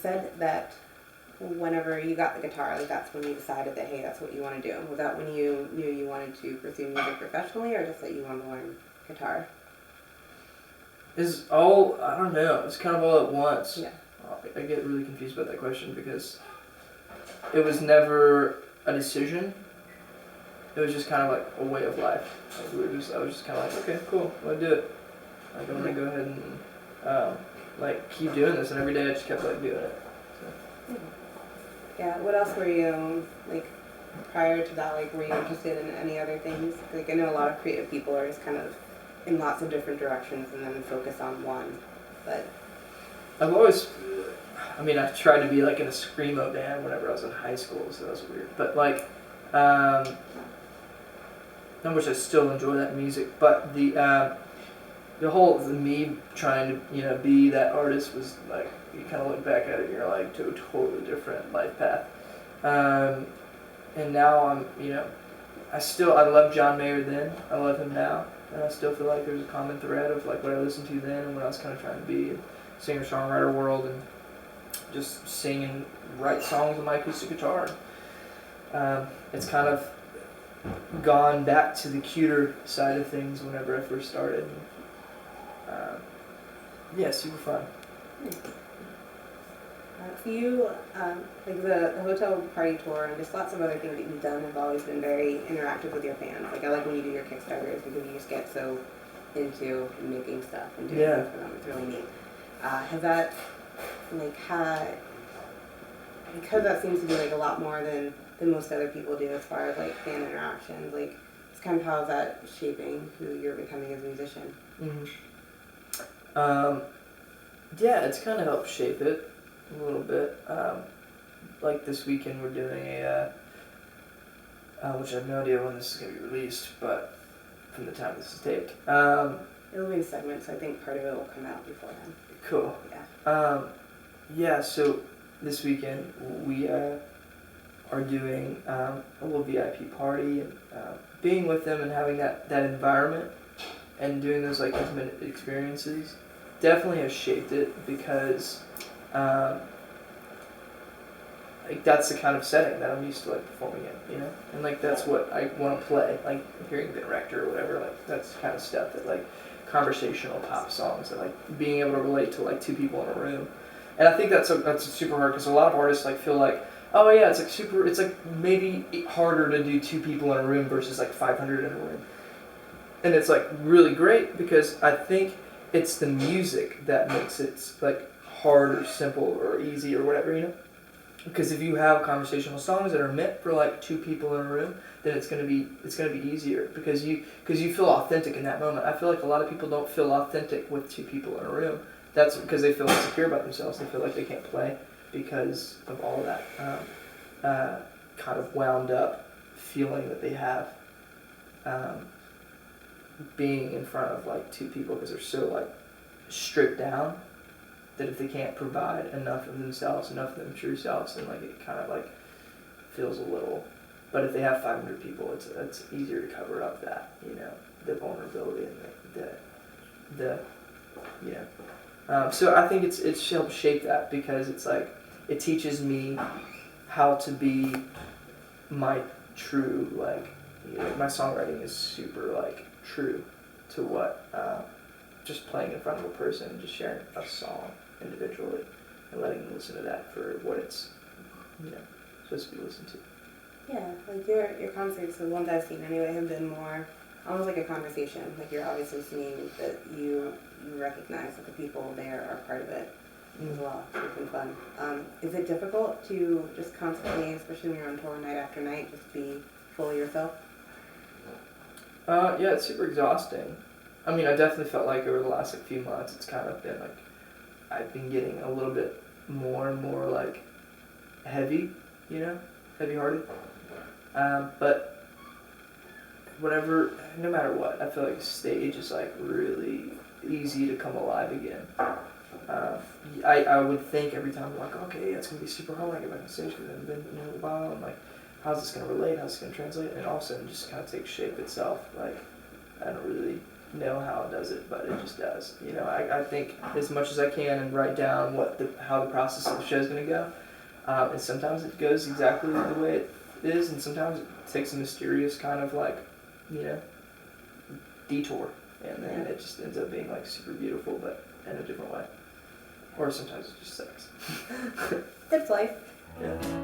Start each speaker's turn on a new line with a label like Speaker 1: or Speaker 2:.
Speaker 1: said that whenever you got the guitar, like that's when you decided that, hey, that's what you want to do. Was that when you knew you wanted to pursue music professionally, or just that you wanted to learn guitar?
Speaker 2: I don't know, it's kind of all at once.
Speaker 1: Yeah.
Speaker 2: I get really confused about that question because it was never a decision. It was just kind of like a way of life. Like I was just kind of like, okay, cool, I'm gonna do it. Like I'm gonna go ahead and like keep doing this, and every day I just kept like doing it. So.
Speaker 1: Yeah. What else were you like prior to that? Like, were you interested in any other things? Like, I know a lot of creative people are just kind of in lots of different directions and then focus on one. But
Speaker 2: I've always, I tried to be like in a screamo band whenever I was in high school, so that was weird. But like, I wish I still enjoy that music, but the me trying to be that artist was like, you kind of look back at it and you're like to a totally different life path. And now I love John Mayer then, I love him now, and I still feel like there's a common thread of like what I listened to then and what I was kind of trying to be in singer-songwriter world, and just sing and write songs on my acoustic guitar. It's kind of gone back to the cuter side of things whenever I first started. Super fun.
Speaker 1: For you, like the hotel party tour and just lots of other things that you've done have always been very interactive with your fans. Like I like when you do your Kickstarters because you just get so into making stuff and doing things for them. It's really neat. Has that because that seems to be like a lot more than most other people do as far as like fan interactions, like it's kind of how is that shaping who you're becoming as a musician?
Speaker 2: It's kind of helped shape it a little bit. Like this weekend we're doing which I have no idea when this is going to be released, but from the time this is taped.
Speaker 1: It'll be a segment, so I think part of it will come out before then.
Speaker 2: Cool.
Speaker 1: Yeah.
Speaker 2: So this weekend we are doing a little VIP party, and being with them and having that environment and doing those like intimate experiences definitely has shaped it, because like that's the kind of setting that I'm used to like performing in, and like that's what I want to play, like hearing the director or whatever, like that's the kind of stuff that like conversational pop songs, and like being able to relate to like two people in a room. And I think that's super hard, because a lot of artists like feel like, oh yeah, it's like maybe harder to do two people in a room versus like 500 in a room. And it's like really great, because I think it's the music that makes it like hard or simple or easy or whatever, Because if you have conversational songs that are meant for like two people in a room, then it's gonna be easier, because you feel authentic in that moment. I feel like a lot of people don't feel authentic with two people in a room. That's because they feel insecure about themselves. They feel like they can't play because of all that kind of wound up feeling that they have being in front of like two people, because they're so like stripped down that if they can't provide enough of themselves, enough of their true selves, then like it kind of like feels a little. But if they have 500 people, it's easier to cover up that, the vulnerability and the so I think it's helped shape that, because it's like it teaches me how to be my true, like my songwriting is super like true to what just playing in front of a person and just sharing a song individually and letting them listen to that for what it's supposed to be listened to.
Speaker 1: Yeah, like your concerts, the ones I've seen anyway, have been more almost like a conversation. Like you're obviously seeing that you recognize that the people there are part of it as well. It's been fun. Is it difficult to just constantly, especially when you're on tour night after night, just be fully yourself?
Speaker 2: Yeah, it's super exhausting. I definitely felt like over the last few months, it's kind of been like I've been getting a little bit more and more like heavy, heavy-hearted. But no matter what, I feel like stage is like really easy to come alive again. I would think every time, like, okay, it's gonna be super hard when I get back on stage, because I haven't been in a while, and like, how's this gonna relate? How's this gonna translate? And all of a sudden, just kind of takes shape itself. Like, I don't really know how it does it, but it just does. You know, I think as much as I can and write down how the process of the show is going to go. And sometimes it goes exactly the way it is, and sometimes it takes a mysterious kind of like, you know, detour, and then it just ends up being like super beautiful, but in a different way. Or sometimes it just sucks.
Speaker 1: It's life.
Speaker 2: Yeah.